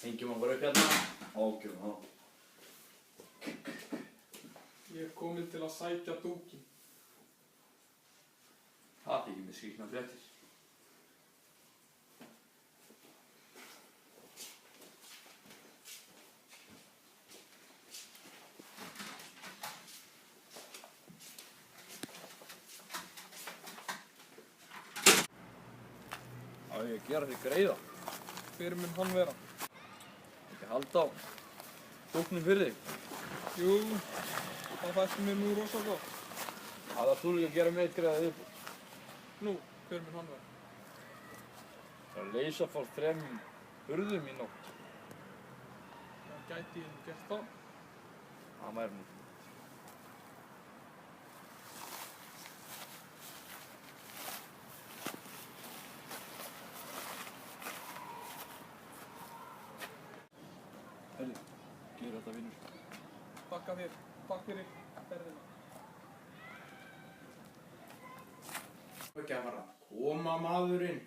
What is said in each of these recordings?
Hengjum hann bara upp hérna. Ágjum hann. Ég komin til að sækja dúkinn. Það þykir mér skrýtnar fréttir. Á ég að gera þig greiða? Hver mun hann vera? Ekki halda á dúknum fyrir þig. Jú, það þætti mér nú rosa gott. Það þarf þú líka að gera meitt greiða upp. Nú, hver mun hann vera? Það er að leysa frá 3 hurðum í nótt. Það gæti ég gert það. Það væri nú. Herri, gera þetta vinnur. Takk þér. Takk fyrir ferðina. Ekki að fara að koma maðurinn.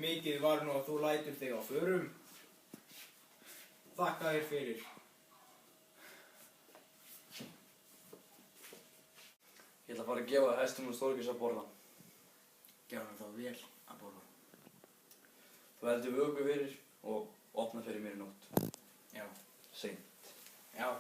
Mikið var nú að þú lætur þig á förum. Þakka þér fyrir. Ég ætla að fara að gefa hestum og Þorgils að borða. Gjörðu þá vel að borða. Þú heldur vöku fyrir og opna fyrir mér í nótt. Já. Seint. Já.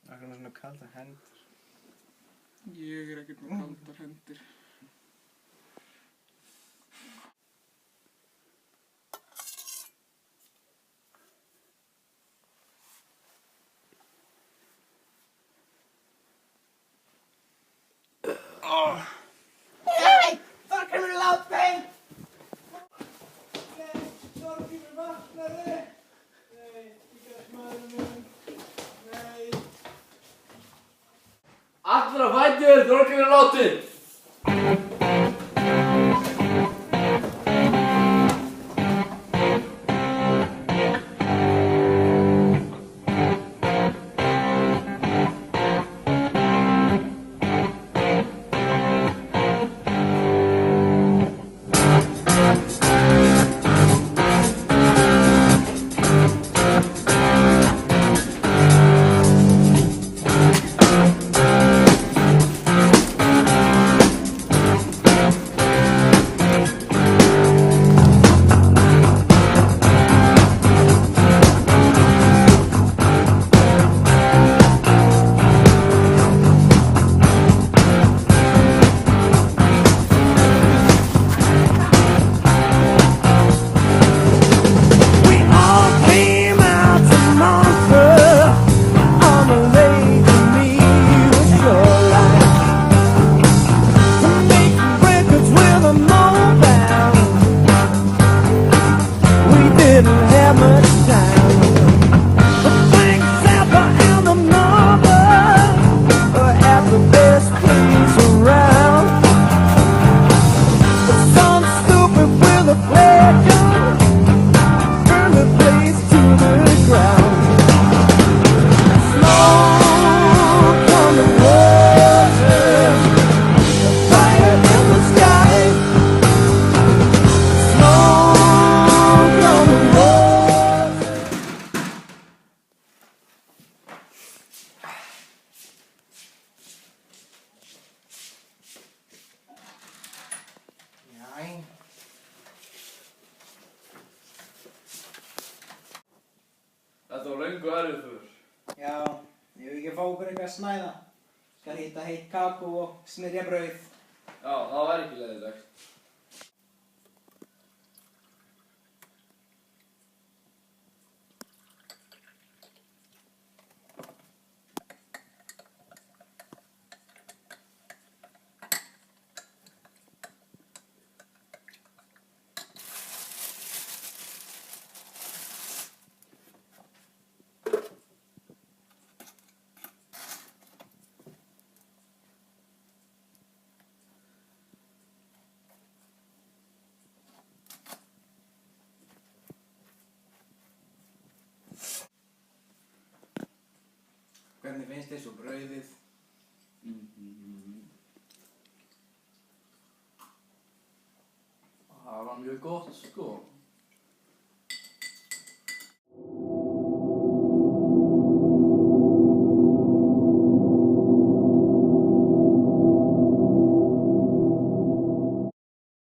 Það er svona kaldar hendur. Ég er ekkert með kaldar hendur. Nei! Þorgrímur er látinn! Nei, Þorgrímur vaknaði! Nei, ég gæti maðurinn minn. Nei. Allra fætur, Þorgils er látinn! Þetta var löngu erfið fyrir. Já, ég vil ekki fá okkur eitthvað að snæða. Skal hita heitt kakó og smyrja brauð. Já, það var ekki leiðilegt. Hvernig finnst þér svo brauðið? Það var mjög gott, sko.